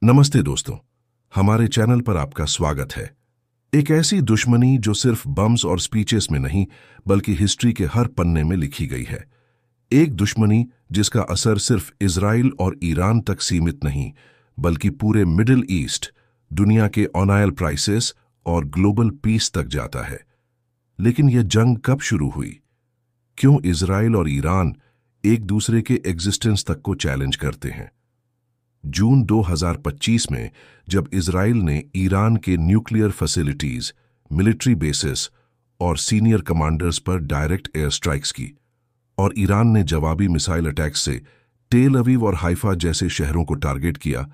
नमस्ते दोस्तों, हमारे चैनल पर आपका स्वागत है। एक ऐसी दुश्मनी जो सिर्फ बम्स और स्पीचेस में नहीं बल्कि हिस्ट्री के हर पन्ने में लिखी गई है। एक दुश्मनी जिसका असर सिर्फ इजराइल और ईरान तक सीमित नहीं बल्कि पूरे मिडिल ईस्ट, दुनिया के ऑयल प्राइसेस और ग्लोबल पीस तक जाता है। लेकिन यह जंग कब शुरू हुई? क्यों इजराइल और ईरान एक दूसरे के एग्जिस्टेंस तक को चैलेंज करते हैं? जून 2025 में जब इजराइल ने ईरान के न्यूक्लियर फैसिलिटीज, मिलिट्री बेसिस और सीनियर कमांडर्स पर डायरेक्ट एयर स्ट्राइक्स की और ईरान ने जवाबी मिसाइल अटैक्स से टेल अवीव और हाइफा जैसे शहरों को टारगेट किया,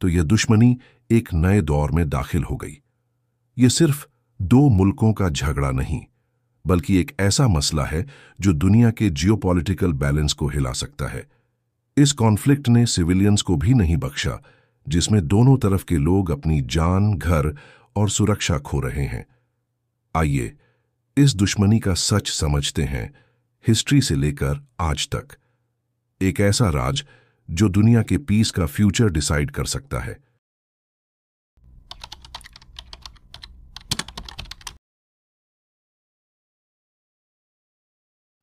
तो यह दुश्मनी एक नए दौर में दाखिल हो गई। यह सिर्फ दो मुल्कों का झगड़ा नहीं बल्कि एक ऐसा मसला है जो दुनिया के जियोपॉलिटिकल बैलेंस को हिला सकता है। इस कॉन्फ्लिक्ट ने सिविलियंस को भी नहीं बख्शा, जिसमें दोनों तरफ के लोग अपनी जान, घर और सुरक्षा खो रहे हैं। आइए इस दुश्मनी का सच समझते हैं, हिस्ट्री से लेकर आज तक। एक ऐसा राज जो दुनिया के पीस का फ्यूचर डिसाइड कर सकता है।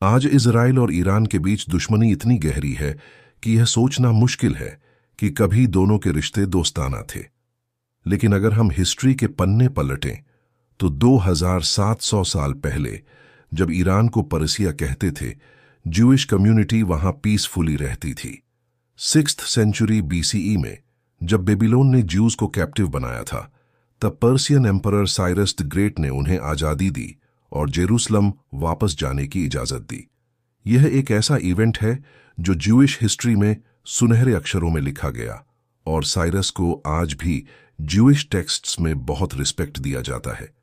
आज इजराइल और ईरान के बीच दुश्मनी इतनी गहरी है कि यह सोचना मुश्किल है कि कभी दोनों के रिश्ते दोस्ताना थे। लेकिन अगर हम हिस्ट्री के पन्ने पलटें तो 2700 साल पहले जब ईरान को पर्सिया कहते थे, ज्यूइश कम्युनिटी वहां पीसफुली रहती थी। 6th सेंचुरी BCE में जब बेबीलोन ने ज्यूज को कैप्टिव बनाया था, तब Persian emperor Cyrus the great ने उन्हें आजादी दी और जेरूसलम वापस जाने की इजाजत दी। यह एक ऐसा इवेंट है जो ज्यूइश हिस्ट्री में सुनहरे अक्षरों में लिखा गया और साइरस को आज भी ज्यूइश टेक्स्ट्स में बहुत रिस्पेक्ट दिया जाता है।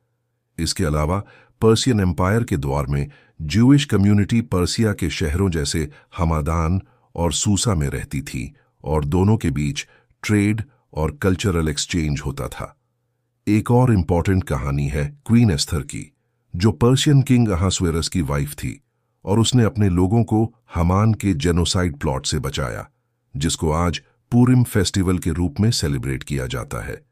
इसके अलावा पर्सियन एम्पायर के दौर में ज्यूइश कम्युनिटी पर्सिया के शहरों जैसे हमादान और सूसा में रहती थी और दोनों के बीच ट्रेड और कल्चरल एक्सचेंज होता था। एक और इम्पॉर्टेंट कहानी है क्वीन एस्थर की, जो पर्शियन किंग अहासुएरस की वाइफ थी और उसने अपने लोगों को हमान के जेनोसाइड प्लॉट से बचाया, जिसको आज पूरिम फेस्टिवल के रूप में सेलिब्रेट किया जाता है।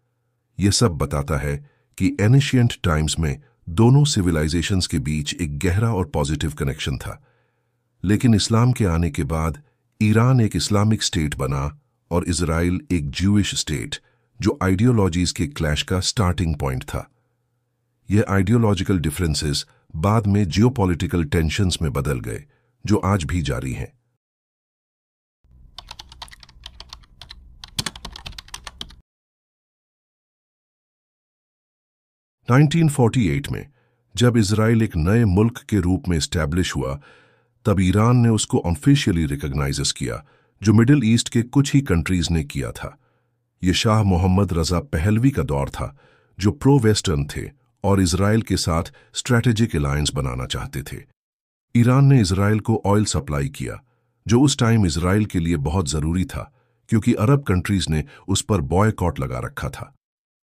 यह सब बताता है कि एनिशिएंट टाइम्स में दोनों सिविलाइजेशंस के बीच एक गहरा और पॉजिटिव कनेक्शन था। लेकिन इस्लाम के आने के बाद ईरान एक इस्लामिक स्टेट बना और इजराइल एक ज्यूइश स्टेट, जो आइडियोलॉजीज के क्लैश का स्टार्टिंग पॉइंट था। यह आइडियोलॉजिकल डिफरेंसेस बाद में जियोपॉलिटिकल टेंशन्स में बदल गए, जो आज भी जारी हैं। (1948) में जब इजराइल एक नए मुल्क के रूप में एस्टैब्लिश हुआ, तब ईरान ने उसको ऑफिशियली रिकॉग्नाइज किया, जो मिडिल ईस्ट के कुछ ही कंट्रीज ने किया था। यह शाह मोहम्मद रजा पहलवी का दौर था, जो प्रो वेस्टर्न थे और इजराइल के साथ स्ट्रैटेजिक अलायंस बनाना चाहते थे। ईरान ने इजराइल को ऑयल सप्लाई किया, जो उस टाइम इजराइल के लिए बहुत जरूरी था क्योंकि अरब कंट्रीज ने उस पर बॉयकॉट लगा रखा था।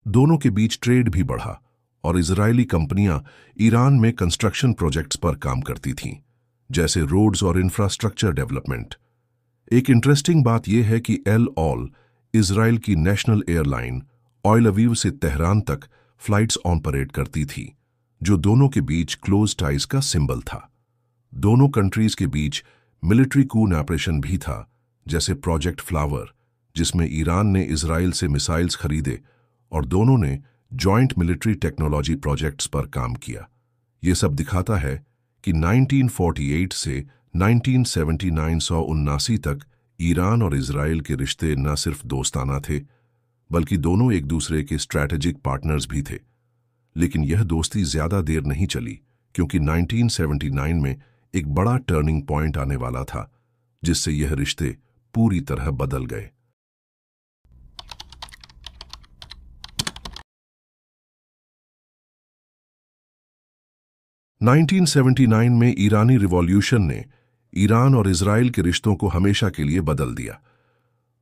दोनों के बीच ट्रेड भी बढ़ा और इजरायली कंपनियां ईरान में कंस्ट्रक्शन प्रोजेक्ट्स पर काम करती थीं, जैसे रोड्स और इंफ्रास्ट्रक्चर डेवलपमेंट। एक इंटरेस्टिंग बात यह है कि एल ऑल, इजराइल की नेशनल एयरलाइन, ऑयल अवीव से तेहरान तक फ्लाइट्स ऑपरेट करती थी, जो दोनों के बीच क्लोज टाइज का सिंबल था। दोनों कंट्रीज के बीच मिलिट्री कून ऑपरेशन भी था, जैसे प्रोजेक्ट फ्लावर, जिसमें ईरान ने इजराइल से मिसाइल्स खरीदे और दोनों ने जॉइंट मिलिट्री टेक्नोलॉजी प्रोजेक्ट्स पर काम किया। यह सब दिखाता है कि 1948 से 1979 तक ईरान और इजराइल के रिश्ते न सिर्फ दोस्ताना थे बल्कि दोनों एक दूसरे के स्ट्रैटेजिक पार्टनर्स भी थे। लेकिन यह दोस्ती ज्यादा देर नहीं चली, क्योंकि 1979 में एक बड़ा टर्निंग पॉइंट आने वाला था, जिससे यह रिश्ते पूरी तरह बदल गए। (1979) में ईरानी रिवॉल्यूशन ने ईरान और इजराइल के रिश्तों को हमेशा के लिए बदल दिया।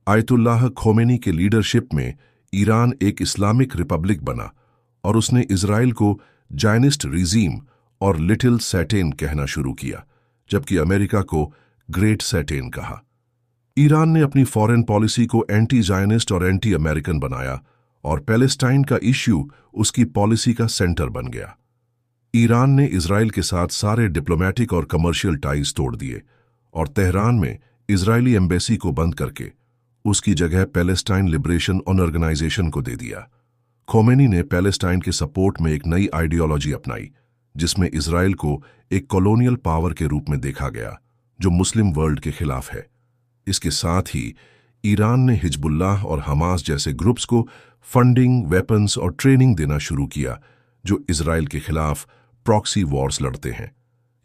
आयतुल्लाह खोमेनी के लीडरशिप में ईरान एक इस्लामिक रिपब्लिक बना और उसने इजराइल को जायनिस्ट रिजीम और लिटिल सैटेन कहना शुरू किया, जबकि अमेरिका को ग्रेट सैटेन कहा। ईरान ने अपनी फॉरेन पॉलिसी को एंटी जायनिस्ट और एंटी अमेरिकन बनाया और पैलेस्टाइन का इश्यू उसकी पॉलिसी का सेंटर बन गया। ईरान ने इजराइल के साथ सारे डिप्लोमेटिक और कमर्शियल टाइज तोड़ दिए और तेहरान में इजरायली एम्बेसी को बंद करके उसकी जगह पैलेस्टाइन लिबरेशन ऑर्गेनाइजेशन को दे दिया। खोमेनी ने पैलेस्टाइन के सपोर्ट में एक नई आइडियोलॉजी अपनाई जिसमें इजराइल को एक कॉलोनियल पावर के रूप में देखा गया जो मुस्लिम वर्ल्ड के खिलाफ है। इसके साथ ही ईरान ने हिजबुल्लाह और हमास जैसे ग्रुप्स को फंडिंग, वेपन्स और ट्रेनिंग देना शुरू किया जो इजराइल के खिलाफ प्रॉक्सी वॉर्स लड़ते हैं।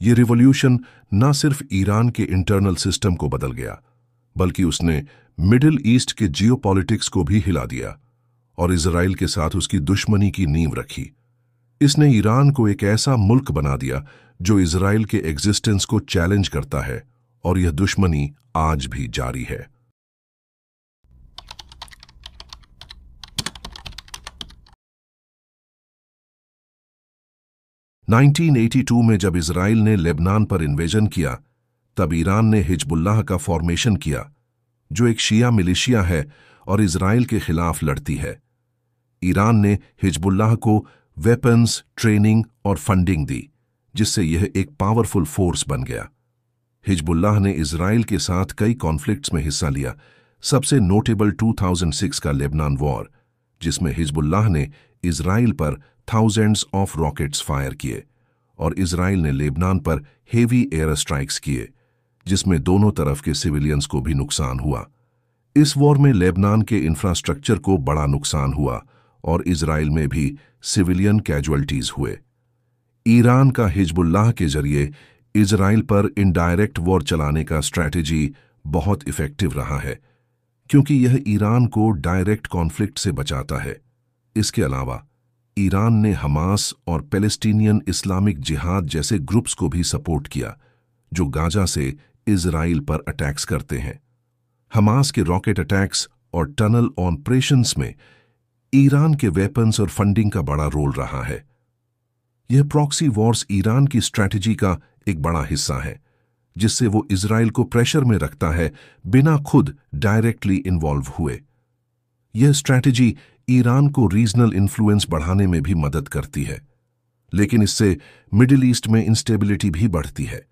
ये रिवॉल्यूशन न सिर्फ ईरान के इंटरनल सिस्टम को बदल गया बल्कि उसने मिडिल ईस्ट के जियोपॉलिटिक्स को भी हिला दिया और इजराइल के साथ उसकी दुश्मनी की नींव रखी। इसने ईरान को एक ऐसा मुल्क बना दिया जो इजराइल के एग्जिस्टेंस को चैलेंज करता है और यह दुश्मनी आज भी जारी है। (1982) में जब इजराइल ने लेबनान पर इन्वेजन किया तब ईरान ने हिजबुल्लाह का फॉर्मेशन किया जो एक शिया मिलिशिया है और इजराइल के खिलाफ लड़ती है। ईरान ने हिजबुल्लाह को वेपन्स, ट्रेनिंग और फंडिंग दी जिससे यह एक पावरफुल फोर्स बन गया। हिजबुल्लाह ने इजराइल के साथ कई कॉन्फ्लिक्ट्स में हिस्सा लिया, सबसे नोटेबल 2006 का लेबनान वॉर जिसमें हिजबुल्लाह ने इजराइल पर थाउजेंड्स ऑफ रॉकेट्स फायर किए और इजराइल ने लेबनान पर हेवी एयर स्ट्राइक्स किए जिसमें दोनों तरफ के सिविलियंस को भी नुकसान हुआ। इस वॉर में लेबनान के इंफ्रास्ट्रक्चर को बड़ा नुकसान हुआ और इजराइल में भी सिविलियन कैजुअल्टीज हुए। ईरान का हिजबुल्लाह के जरिए इजराइल पर इनडायरेक्ट वॉर चलाने का स्ट्रैटेजी बहुत इफेक्टिव रहा है क्योंकि यह ईरान को डायरेक्ट कॉन्फ्लिक्ट से बचाता है। इसके अलावा ईरान ने हमास और पैलेस्टीनियन इस्लामिक जिहाद जैसे ग्रुप्स को भी सपोर्ट किया जो गाजा से इजराइल पर अटैक्स करते हैं। हमास के रॉकेट अटैक्स और टनल ऑपरेशंस में ईरान के वेपन्स और फंडिंग का बड़ा रोल रहा है। यह प्रॉक्सी वॉर्स ईरान की स्ट्रैटेजी का एक बड़ा हिस्सा है जिससे वो इजराइल को प्रेशर में रखता है बिना खुद डायरेक्टली इन्वॉल्व हुए। यह स्ट्रैटेजी ईरान को रीजनल इन्फ्लुएंस बढ़ाने में भी मदद करती है, लेकिन इससे मिडिल ईस्ट में इंस्टेबिलिटी भी बढ़ती है।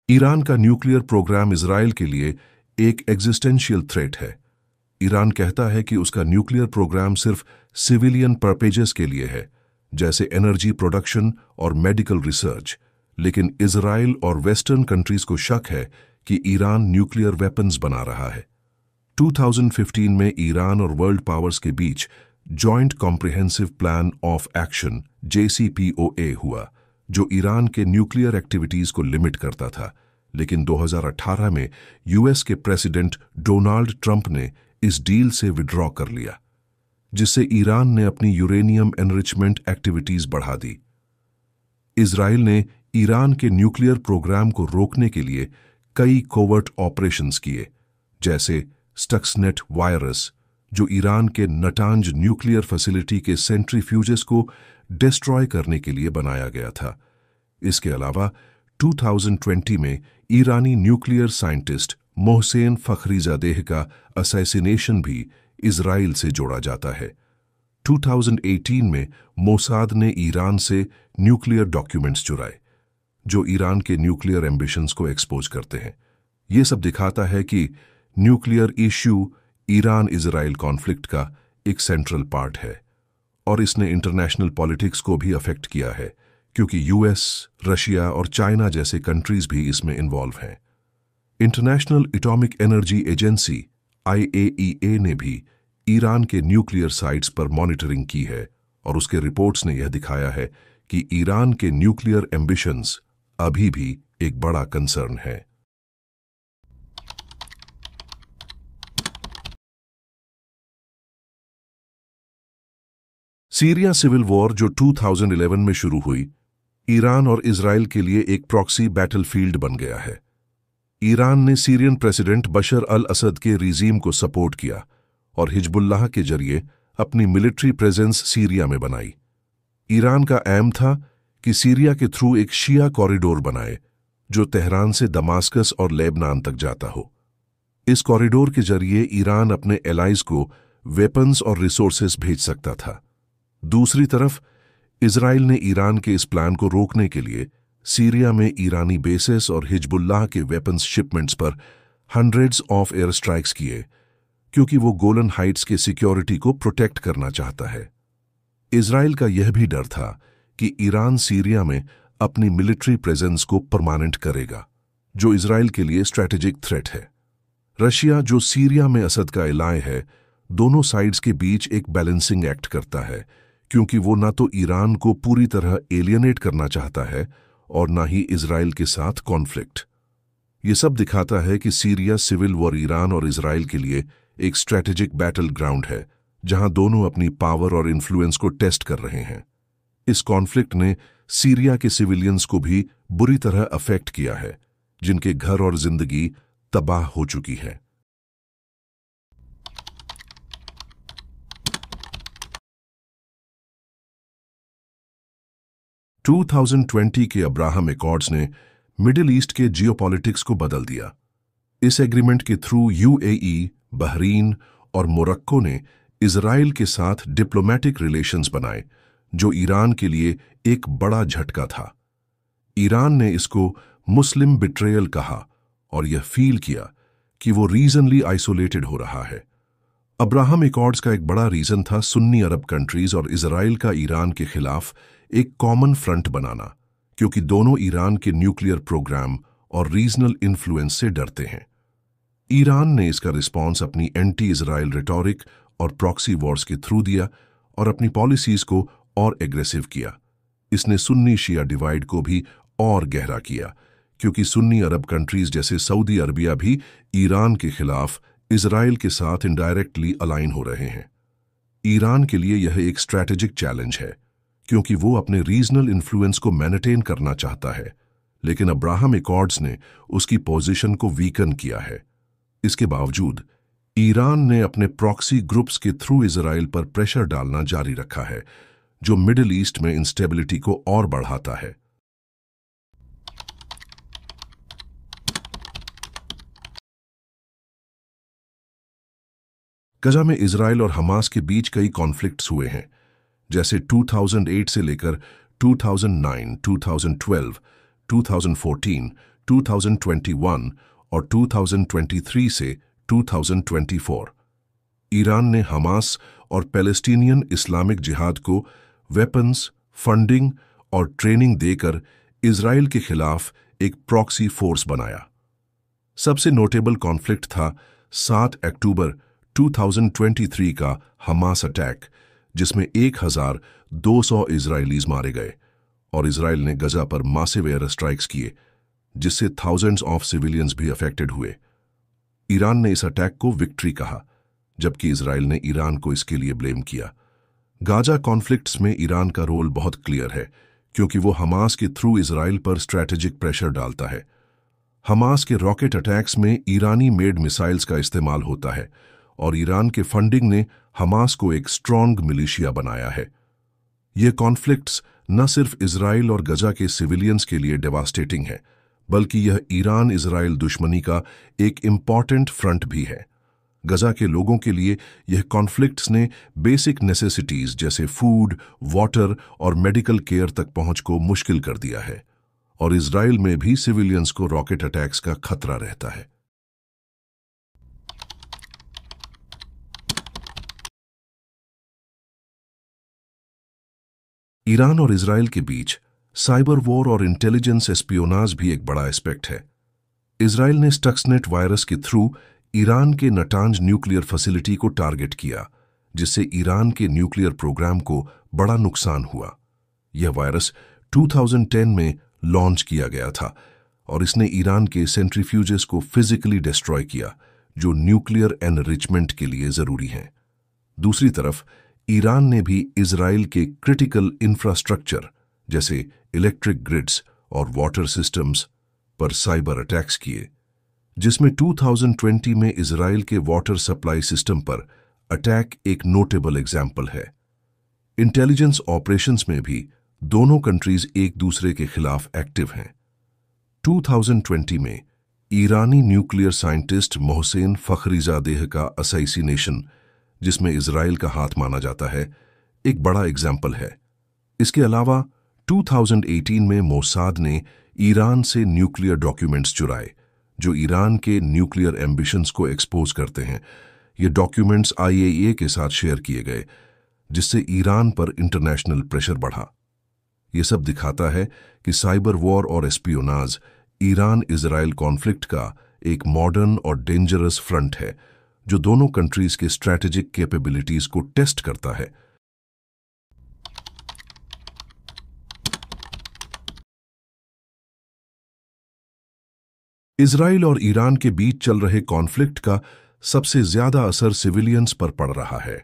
ईरान का न्यूक्लियर प्रोग्राम इजराइल के लिए एक एग्जिस्टेंशियल थ्रेट है। ईरान कहता है कि उसका न्यूक्लियर प्रोग्राम सिर्फ सिविलियन पर्पजेस के लिए है, जैसे एनर्जी प्रोडक्शन और मेडिकल रिसर्च, लेकिन इजराइल और वेस्टर्न कंट्रीज को शक है कि ईरान न्यूक्लियर वेपन्स बना रहा है। 2015 में ईरान और वर्ल्ड पावर्स के बीच joint comprehensive plan of action JCPOA हुआ जो ईरान के न्यूक्लियर एक्टिविटीज को लिमिट करता था, लेकिन 2018 में यूएस के प्रेसिडेंट डोनाल्ड ट्रंप ने इस डील से विड्रॉ कर लिया, जिससे ईरान ने अपनी यूरेनियम एनरिचमेंट एक्टिविटीज बढ़ा दी। इजराइल ने ईरान के न्यूक्लियर प्रोग्राम को रोकने के लिए कई कोवर्ट ऑपरेशंस किए, जैसे स्टक्सनेट वायरस जो ईरान के नटांज न्यूक्लियर फैसिलिटी के सेंट्रीफ्यूजेस को डिस्ट्रॉय करने के लिए बनाया गया था। इसके अलावा 2020 में ईरानी न्यूक्लियर साइंटिस्ट मोहसेन फखरीजादेह का असैसिनेशन भी इजराइल से जोड़ा जाता है। 2018 में मोसाद ने ईरान से न्यूक्लियर डॉक्यूमेंट्स चुराए जो ईरान के न्यूक्लियर एम्बिशंस को एक्सपोज करते हैं। ये सब दिखाता है कि nuclear issue Iran Israel conflict का एक सेंट्रल पार्ट है और इसने इंटरनेशनल पॉलिटिक्स को भी अफेक्ट किया है क्योंकि यूएस, रशिया और चाइना जैसे कंट्रीज भी इसमें इन्वॉल्व हैं। International atomic energy agency IAEA ने भी ईरान के न्यूक्लियर साइट्स पर मॉनिटरिंग की है और उसके रिपोर्ट्स ने यह दिखाया है कि ईरान के न्यूक्लियर एम्बिशंस अभी भी एक बड़ा कंसर्न है। सीरिया सिविल वॉर जो 2011 में शुरू हुई, ईरान और इजराइल के लिए एक प्रॉक्सी बैटलफील्ड बन गया है। ईरान ने सीरियन प्रेसिडेंट बशर अल असद के रिजीम को सपोर्ट किया और हिजबुल्लाह के जरिए अपनी मिलिट्री प्रेजेंस सीरिया में बनाई। ईरान का एम था कि सीरिया के थ्रू एक शिया कॉरिडोर बनाए जो तेहरान से दमास्कस और लेबनान तक जाता हो। इस कॉरिडोर के जरिए ईरान अपने एलाइज को वेपन्स और रिसोर्सेज भेज सकता था। दूसरी तरफ इजराइल ने ईरान के इस प्लान को रोकने के लिए सीरिया में ईरानी बेसेस और हिजबुल्लाह के वेपन्स शिपमेंट्स पर हंड्रेड्स ऑफ एयर स्ट्राइक्स किए, क्योंकि वो गोलन हाइट्स के सिक्योरिटी को प्रोटेक्ट करना चाहता है। इजराइल का यह भी डर था कि ईरान सीरिया में अपनी मिलिट्री प्रेजेंस को परमानेंट करेगा, जो इजराइल के लिए स्ट्रैटेजिक थ्रेट है। रशिया, जो सीरिया में असद का एलाय है, दोनों साइड्स के बीच एक बैलेंसिंग एक्ट करता है, क्योंकि वो ना तो ईरान को पूरी तरह एलियनेट करना चाहता है और ना ही इजराइल के साथ कॉन्फ्लिक्ट। ये सब दिखाता है कि सीरिया सिविल वॉर ईरान और इजराइल के लिए एक स्ट्रैटेजिक बैटल ग्राउंड है, जहां दोनों अपनी पावर और इन्फ्लुएंस को टेस्ट कर रहे हैं। इस कॉन्फ्लिक्ट ने सीरिया के सिविलियंस को भी बुरी तरह अफेक्ट किया है, जिनके घर और जिंदगी तबाह हो चुकी है। टू 2020 के अब्राहम एकॉर्ड्स ने मिडिल ईस्ट के जियोपॉलिटिक्स को बदल दिया। इस एग्रीमेंट के थ्रू यूएई, बहरीन और मोरक्को ने इजराइल के साथ डिप्लोमेटिक रिलेशंस बनाए, जो ईरान के लिए एक बड़ा झटका था। ईरान ने इसको मुस्लिम बिट्रेयल कहा और यह फील किया कि वो रीजनली आइसोलेटेड हो रहा है। अब्राहम एकॉर्ड्स का एक बड़ा रीजन था सुन्नी अरब कंट्रीज और इजराइल का ईरान के खिलाफ एक कॉमन फ्रंट बनाना, क्योंकि दोनों ईरान के न्यूक्लियर प्रोग्राम और रीजनल इन्फ्लुएंस से डरते हैं। ईरान ने इसका रिस्पॉन्स अपनी एंटी इजराइल रिटोरिक और प्रॉक्सी वॉर्स के थ्रू दिया और अपनी पॉलिसीज को और एग्रेसिव किया। इसने सुन्नी शिया डिवाइड को भी और गहरा किया, क्योंकि सुन्नी अरब कंट्रीज जैसे सऊदी अरबिया भी ईरान के खिलाफ इजराइल के साथ इनडायरेक्टली अलाइन हो रहे हैं। ईरान के लिए यह एक स्ट्रैटेजिक चैलेंज है, क्योंकि वो अपने रीजनल इन्फ्लुएंस को मेंटेन करना चाहता है, लेकिन अब्राहम एकॉर्ड्स ने उसकी पोजीशन को वीकन किया है। इसके बावजूद ईरान ने अपने प्रॉक्सी ग्रुप्स के थ्रू इजराइल पर प्रेशर डालना जारी रखा है, जो मिडिल ईस्ट में इंस्टेबिलिटी को और बढ़ाता है। गजा में इजराइल और हमास के बीच कई कॉन्फ्लिक्ट्स हुए हैं, जैसे 2008 से लेकर 2009, 2012, 2014, 2021 और 2023 से 2024। ईरान ने हमास और पैलेस्टीनियन इस्लामिक जिहाद को वेपन्स, फंडिंग और ट्रेनिंग देकर इजराइल के खिलाफ एक प्रॉक्सी फोर्स बनाया। सबसे नोटेबल कॉन्फ्लिक्ट था 7 अक्टूबर 2023 का हमास अटैक, जिसमें 1200 इजरायलीज मारे गए और इजराइल ने गजा पर मासिव एयर स्ट्राइक्स किए, जिससे थाउजेंड्स ऑफ सिविलियंस भी अफेक्टेड हुए। ईरान ने इस अटैक को विक्ट्री कहा, जबकि इजराइल ने ईरान को इसके लिए ब्लेम किया। गाजा कॉन्फ्लिक्ट्स में ईरान का रोल बहुत क्लियर है, क्योंकि वो हमास के थ्रू इजराइल पर स्ट्रैटेजिक प्रेशर डालता है। हमास के रॉकेट अटैक्स में ईरानी मेड मिसाइल्स का इस्तेमाल होता है और ईरान के फंडिंग ने हमास को एक स्ट्रॉन्ग मिलिशिया बनाया है। ये कॉन्फ्लिक्ट्स न सिर्फ इजराइल और गजा के सिविलियंस के लिए डेवास्टेटिंग है, बल्कि यह ईरान इजराइल दुश्मनी का एक इम्पॉर्टेंट फ्रंट भी है। गजा के लोगों के लिए यह कॉन्फ्लिक्ट्स ने बेसिक नेसेसिटीज जैसे फूड, वाटर और मेडिकल केयर तक पहुंच को मुश्किल कर दिया है, और इजराइल में भी सिविलियंस को रॉकेट अटैक्स का खतरा रहता है। ईरान और इजराइल के बीच साइबर वॉर और इंटेलिजेंस एस्पियोनाज भी एक बड़ा एस्पेक्ट है। इजराइल ने स्टक्सनेट वायरस के थ्रू ईरान के नटांज न्यूक्लियर फैसिलिटी को टारगेट किया, जिससे ईरान के न्यूक्लियर प्रोग्राम को बड़ा नुकसान हुआ। यह वायरस 2010 में लॉन्च किया गया था और इसने ईरान के सेंट्रीफ्यूजेस को फिजिकली डिस्ट्रॉय किया, जो न्यूक्लियर एनरिचमेंट के लिए जरूरी हैं। दूसरी तरफ ईरान ने भी इजराइल के क्रिटिकल इंफ्रास्ट्रक्चर जैसे इलेक्ट्रिक ग्रिड्स और वाटर सिस्टम्स पर साइबर अटैक्स किए, जिसमें 2020 में इजराइल के वाटर सप्लाई सिस्टम पर अटैक एक नोटेबल एग्जाम्पल है। इंटेलिजेंस ऑपरेशंस में भी दोनों कंट्रीज एक दूसरे के खिलाफ एक्टिव हैं। 2020 में ईरानी न्यूक्लियर साइंटिस्ट मोहसेन फखरीजादेह का असैसिनेशन, जिसमें इजराइल का हाथ माना जाता है, एक बड़ा एग्जाम्पल है। इसके अलावा 2018 में मोसाद ने ईरान से न्यूक्लियर डॉक्यूमेंट्स चुराए जो ईरान के न्यूक्लियर एम्बिशंस को एक्सपोज करते हैं। ये डॉक्यूमेंट्स IAEA के साथ शेयर किए गए, जिससे ईरान पर इंटरनेशनल प्रेशर बढ़ा। ये सब दिखाता है कि साइबर वॉर और एस्पियोनाज ईरान इजराइल कॉन्फ्लिक्ट का एक मॉडर्न और डेंजरस फ्रंट है जो दोनों कंट्रीज के स्ट्रैटेजिक कैपेबिलिटीज को टेस्ट करता है। इजराइल और ईरान के बीच चल रहे कॉन्फ्लिक्ट का सबसे ज्यादा असर सिविलियंस पर पड़ रहा है।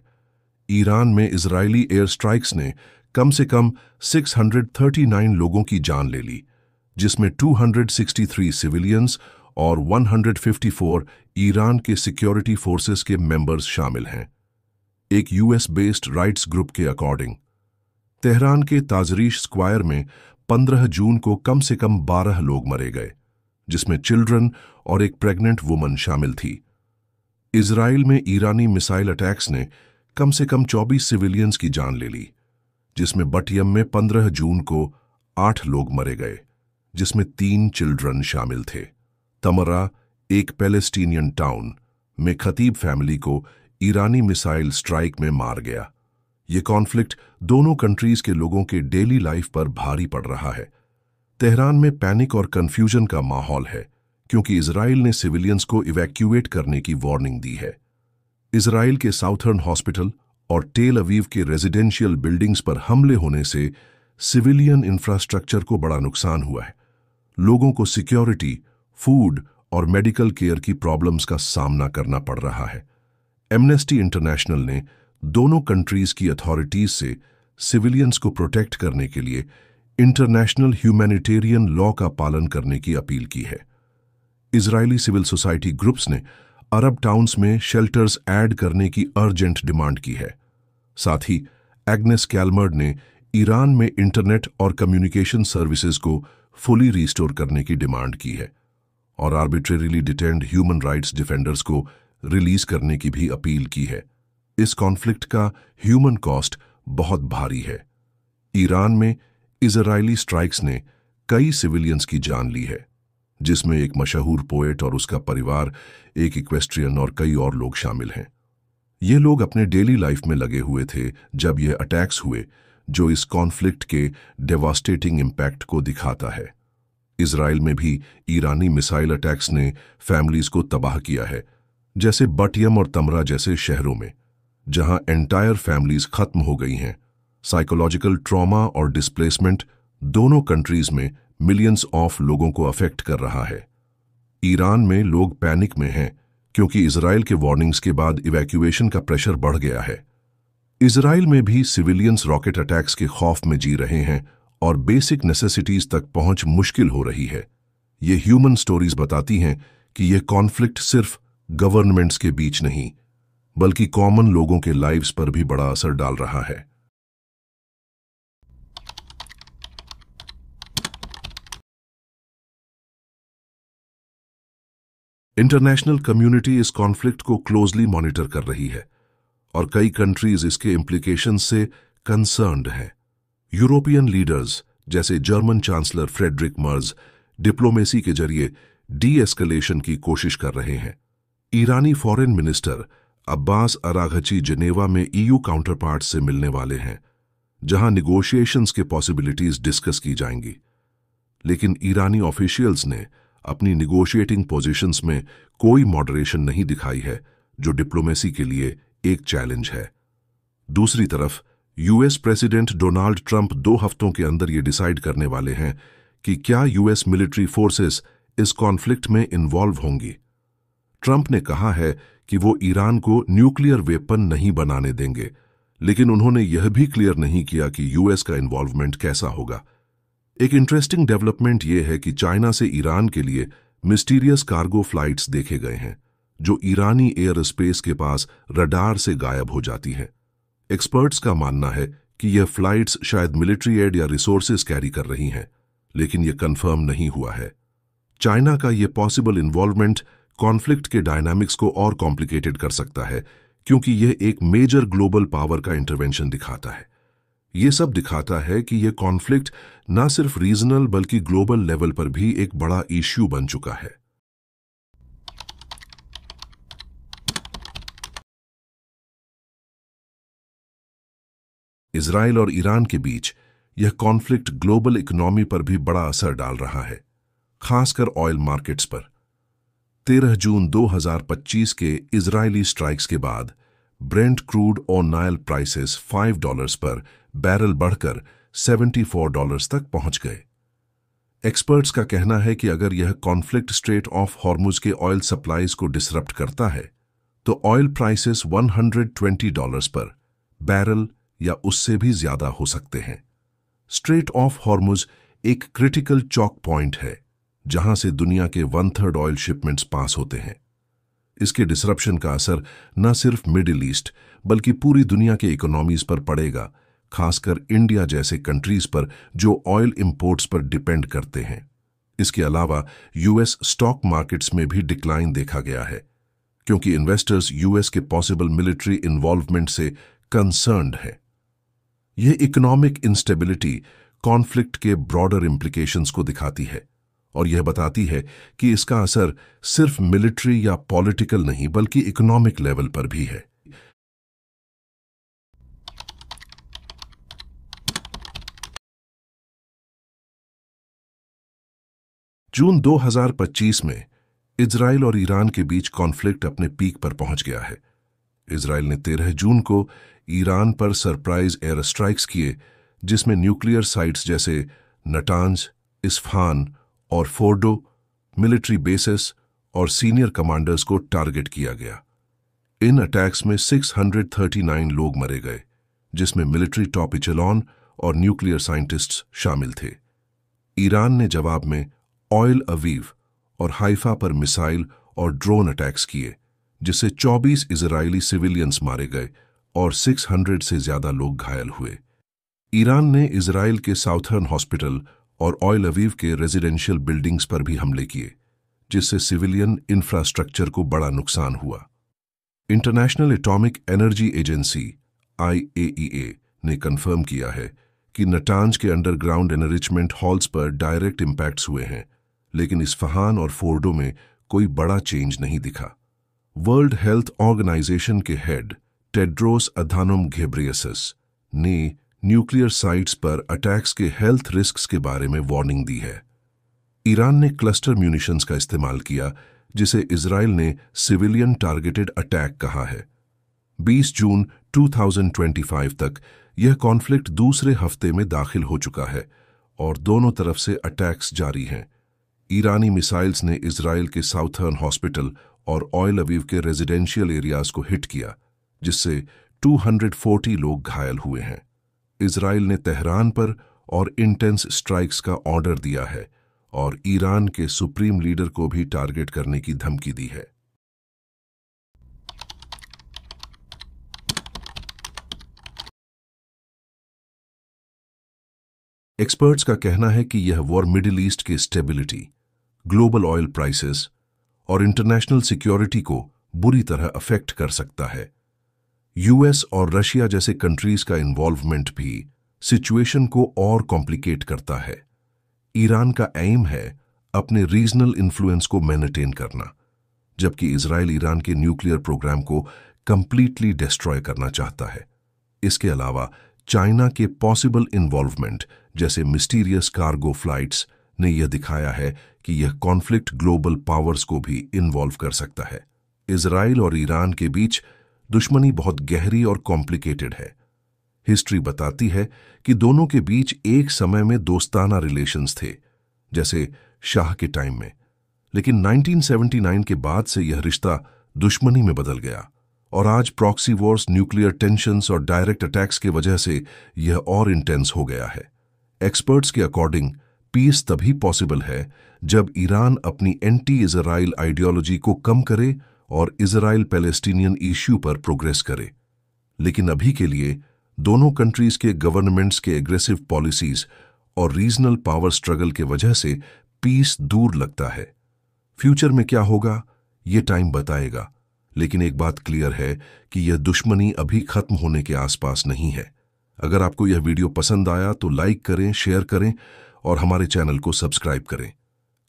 ईरान में इजरायली एयर स्ट्राइक्स ने कम से कम 639 लोगों की जान ले ली, जिसमें 263 सिविलियंस और 154 ईरान के सिक्योरिटी फोर्सेस के मेंबर्स शामिल हैं। एक US बेस्ड राइट्स ग्रुप के अकॉर्डिंग तेहरान के ताजरीश स्क्वायर में 15 जून को कम से कम 12 लोग मरे गए, जिसमें चिल्ड्रन और एक प्रेग्नेंट वुमन शामिल थी। इजराइल में ईरानी मिसाइल अटैक्स ने कम से कम 24 सिविलियंस की जान ले ली, जिसमें बटियम में 15 जून को 8 लोग मरे गए, जिसमें 3 चिल्ड्रन शामिल थे। तमरा, एक पैलेस्टीनियन टाउन में खतीब फैमिली को ईरानी मिसाइल स्ट्राइक में मार गया। ये कॉन्फ्लिक्ट दोनों कंट्रीज के लोगों के डेली लाइफ पर भारी पड़ रहा है। तेहरान में पैनिक और कंफ्यूजन का माहौल है क्योंकि इजराइल ने सिविलियंस को इवैक्यूएट करने की वार्निंग दी है। इजराइल के साउथर्न हॉस्पिटल और टेल अवीव के रेजिडेंशियल बिल्डिंग्स पर हमले होने से सिविलियन इंफ्रास्ट्रक्चर को बड़ा नुकसान हुआ है। लोगों को सिक्योरिटी, फूड और मेडिकल केयर की प्रॉब्लम्स का सामना करना पड़ रहा है। एमनेस्टी इंटरनेशनल ने दोनों कंट्रीज की अथॉरिटीज से सिविलियंस को प्रोटेक्ट करने के लिए इंटरनेशनल ह्यूमैनिटेरियन लॉ का पालन करने की अपील की है। इजरायली सिविल सोसाइटी ग्रुप्स ने अरब टाउन्स में शेल्टर्स ऐड करने की अर्जेंट डिमांड की है। साथ ही एग्नेस कैल्मर्ड ने ईरान में इंटरनेट और कम्युनिकेशन सर्विसेज को फुली रिस्टोर करने की डिमांड की है और arbitrarily detained human rights defenders को रिलीज करने की भी अपील की है। इस कॉन्फ्लिक्ट का ह्यूमन कॉस्ट बहुत भारी है। ईरान में इजरायली स्ट्राइक्स ने कई सिविलियंस की जान ली है, जिसमें एक मशहूर पोएट और उसका परिवार, एक इक्वेस्ट्रियन और कई और लोग शामिल हैं। ये लोग अपने डेली लाइफ में लगे हुए थे जब ये अटैक्स हुए, जो इस कॉन्फ्लिक्ट के डेवास्टेटिंग इम्पैक्ट को दिखाता है। इजराइल में भी ईरानी मिसाइल अटैक्स ने फैमिलीज को तबाह किया है, जैसे बटियम और तमरा जैसे शहरों में, जहां एंटायर फैमिलीज खत्म हो गई हैं। साइकोलॉजिकल ट्रॉमा और डिस्प्लेसमेंट दोनों कंट्रीज में मिलियंस ऑफ लोगों को अफेक्ट कर रहा है। ईरान में लोग पैनिक में हैं क्योंकि इजराइल के वार्निंग्स के बाद इवैक्यूएशन का प्रेशर बढ़ गया है। इजराइल में भी सिविलियंस रॉकेट अटैक्स के खौफ में जी रहे हैं और बेसिक नेसेसिटीज तक पहुंच मुश्किल हो रही है। ये ह्यूमन स्टोरीज बताती हैं कि यह कॉन्फ्लिक्ट सिर्फ गवर्नमेंट्स के बीच नहीं, बल्कि कॉमन लोगों के लाइव्स पर भी बड़ा असर डाल रहा है। इंटरनेशनल कम्युनिटी इस कॉन्फ्लिक्ट को क्लोजली मॉनिटर कर रही है और कई कंट्रीज इसके इम्प्लीकेशंस से कंसर्न्ड हैं। यूरोपियन लीडर्स जैसे German chancellor Friedrich Merz diplomacy के जरिए डी एस्केलेशन की कोशिश कर रहे हैं। ईरानी foreign minister Abbas Araghchi Geneva में EU काउंटरपार्ट्स से मिलने वाले हैं, जहां निगोशिएशंस के पॉसिबिलिटीज डिस्कस की जाएंगी। लेकिन ईरानी ऑफिशियल्स ने अपनी निगोशिएटिंग पोजीशंस में कोई मॉडरेशन नहीं दिखाई है, जो डिप्लोमेसी के लिए एक चैलेंज है। दूसरी तरफ US प्रेसिडेंट डोनाल्ड ट्रंप 2 हफ्तों के अंदर ये डिसाइड करने वाले हैं कि क्या US मिलिट्री फोर्सेस इस कॉन्फ्लिक्ट में इन्वॉल्व होंगी। ट्रंप ने कहा है कि वो ईरान को न्यूक्लियर वेपन नहीं बनाने देंगे, लेकिन उन्होंने यह भी क्लियर नहीं किया कि US का इन्वॉल्वमेंट कैसा होगा। एक इंटरेस्टिंग डेवलपमेंट यह है कि चाइना से ईरान के लिए मिस्टीरियस कार्गो फ्लाइट्स देखे गए हैं, जो ईरानी एयर स्पेस के पास रडार से गायब हो जाती हैं। एक्सपर्ट्स का मानना है कि यह फ्लाइट्स शायद मिलिट्री एड या रिसोर्सेज कैरी कर रही हैं, लेकिन यह कंफर्म नहीं हुआ है। चाइना का यह पॉसिबल इन्वॉल्वमेंट कॉन्फ्लिक्ट के डायनामिक्स को और कॉम्प्लिकेटेड कर सकता है, क्योंकि यह एक मेजर ग्लोबल पावर का इंटरवेंशन दिखाता है। यह सब दिखाता है कि यह कॉन्फ्लिक्ट न सिर्फ रीजनल बल्कि ग्लोबल लेवल पर भी एक बड़ा इश्यू बन चुका है। इजराइल और ईरान के बीच यह कॉन्फ्लिक्ट ग्लोबल इकोनॉमी पर भी बड़ा असर डाल रहा है, खासकर ऑयल मार्केट्स पर। 13 जून 2025 के इजरायली स्ट्राइक्स के बाद ब्रेंट क्रूड ऑयल प्राइसेस $5 पर बैरल बढ़कर $74 तक पहुंच गए। एक्सपर्ट्स का कहना है कि अगर यह कॉन्फ्लिक्ट स्ट्रेट ऑफ हॉर्मुज के ऑयल सप्लाईज को डिसरप्ट करता है तो ऑयल प्राइसेस $120 पर बैरल या उससे भी ज्यादा हो सकते हैं। स्ट्रेट ऑफ हॉर्मुज एक क्रिटिकल चॉक पॉइंट है जहां से दुनिया के 1/3 ऑयल शिपमेंट्स पास होते हैं। इसके डिसरप्शन का असर न सिर्फ मिडिल ईस्ट बल्कि पूरी दुनिया के इकोनॉमीज पर पड़ेगा, खासकर इंडिया जैसे कंट्रीज पर जो ऑयल इंपोर्ट्स पर डिपेंड करते हैं। इसके अलावा यूएस स्टॉक मार्केट्स में भी डिक्लाइन देखा गया है, क्योंकि इन्वेस्टर्स यूएस के पॉसिबल मिलिट्री इन्वॉल्वमेंट से कंसर्न्ड है। यह इकोनॉमिक इंस्टेबिलिटी कॉन्फ्लिक्ट के ब्रॉडर इम्प्लीकेशंस को दिखाती है और यह बताती है कि इसका असर सिर्फ मिलिट्री या पॉलिटिकल नहीं बल्कि इकोनॉमिक लेवल पर भी है। जून 2025 में इजराइल और ईरान के बीच कॉन्फ्लिक्ट अपने पीक पर पहुंच गया है। इजराइल ने 13 जून को ईरान पर सरप्राइज एयर स्ट्राइक्स किए, जिसमें न्यूक्लियर साइट्स जैसे नटांज, इस्फहान और फोर्डो, मिलिट्री बेसेस और सीनियर कमांडर्स को टारगेट किया गया। इन अटैक्स में 639 लोग मरे गए, जिसमें मिलिट्री टॉप इचेलॉन और न्यूक्लियर साइंटिस्ट्स शामिल थे। ईरान ने जवाब में ऑयल अवीव और हाइफा पर मिसाइल और ड्रोन अटैक्स किए, जिससे 24 इजरायली सिविलियंस मारे गए और 600 से ज्यादा लोग घायल हुए। ईरान ने इजराइल के साउथर्न हॉस्पिटल और ऑयल अवीव के रेजिडेंशियल बिल्डिंग्स पर भी हमले किए, जिससे सिविलियन इंफ्रास्ट्रक्चर को बड़ा नुकसान हुआ। International atomic energy agency IAEA ने कंफर्म किया है कि नटांज के अंडरग्राउंड एनरिचमेंट हॉल्स पर डायरेक्ट इंपैक्ट्स हुए हैं, लेकिन इस्फहान और फोर्डो में कोई बड़ा चेंज नहीं दिखा। वर्ल्ड हेल्थ ऑर्गेनाइजेशन के हेड टेड्रोस अधानोम घेब्रेयेसस ने न्यूक्लियर साइट्स पर अटैक्स के हेल्थ रिस्क्स के बारे में वार्निंग दी है। ईरान ने क्लस्टर म्यूनिशंस का इस्तेमाल किया, जिसे इजराइल ने सिविलियन टारगेटेड अटैक कहा है। 20 जून 2025 तक यह कॉन्फ्लिक्ट दूसरे हफ्ते में दाखिल हो चुका है और दोनों तरफ से अटैक्स जारी हैं। ईरानी मिसाइल्स ने इजराइल के साउथर्न हॉस्पिटल और ऑयल अवीव के रेजिडेंशियल एरियाज को हिट किया, जिससे 240 लोग घायल हुए हैं। इजराइल ने तेहरान पर और इंटेंस स्ट्राइक्स का ऑर्डर दिया है और ईरान के सुप्रीम लीडर को भी टारगेट करने की धमकी दी है। एक्सपर्ट्स का कहना है कि यह वॉर मिडिल ईस्ट की स्टेबिलिटी, ग्लोबल ऑयल प्राइसेस और इंटरनेशनल सिक्योरिटी को बुरी तरह अफेक्ट कर सकता है। यूएस और रशिया जैसे कंट्रीज का इन्वॉल्वमेंट भी सिचुएशन को और कॉम्प्लिकेट करता है। ईरान का एम है अपने रीजनल इन्फ्लुएंस को मेंटेन करना, जबकि इजराइल ईरान के न्यूक्लियर प्रोग्राम को कंप्लीटली डिस्ट्रॉय करना चाहता है। इसके अलावा चाइना के पॉसिबल इन्वॉल्वमेंट जैसे मिस्टीरियस कार्गो फ्लाइट्स ने यह दिखाया है कि यह कॉन्फ्लिक्ट ग्लोबल पावर्स को भी इन्वॉल्व कर सकता है। इजराइल और ईरान के बीच दुश्मनी बहुत गहरी और कॉम्प्लिकेटेड है। हिस्ट्री बताती है कि दोनों के बीच एक समय में दोस्ताना रिलेशंस थे, जैसे शाह के टाइम में, लेकिन 1979 के बाद से यह रिश्ता दुश्मनी में बदल गया और आज प्रॉक्सी वॉर्स, न्यूक्लियर टेंशन्स और डायरेक्ट अटैक्स के वजह से यह और इंटेंस हो गया है। एक्सपर्ट्स के अकॉर्डिंग पीस तभी पॉसिबल है जब ईरान अपनी एंटी इजराइल आइडियोलॉजी को कम करे और इजराइल पैलेस्टीनियन इश्यू पर प्रोग्रेस करे। लेकिन अभी के लिए दोनों कंट्रीज के गवर्नमेंट्स के एग्रेसिव पॉलिसीज और रीजनल पावर स्ट्रगल के वजह से पीस दूर लगता है। फ्यूचर में क्या होगा ये टाइम बताएगा, लेकिन एक बात क्लियर है कि यह दुश्मनी अभी खत्म होने के आसपास नहीं है। अगर आपको यह वीडियो पसंद आया तो लाइक करें, शेयर करें और हमारे चैनल को सब्सक्राइब करें।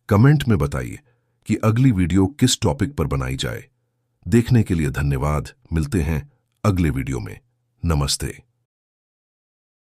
कमेंट में बताइए कि अगली वीडियो किस टॉपिक पर बनाई जाए। देखने के लिए धन्यवाद। मिलते हैं अगले वीडियो में। नमस्ते।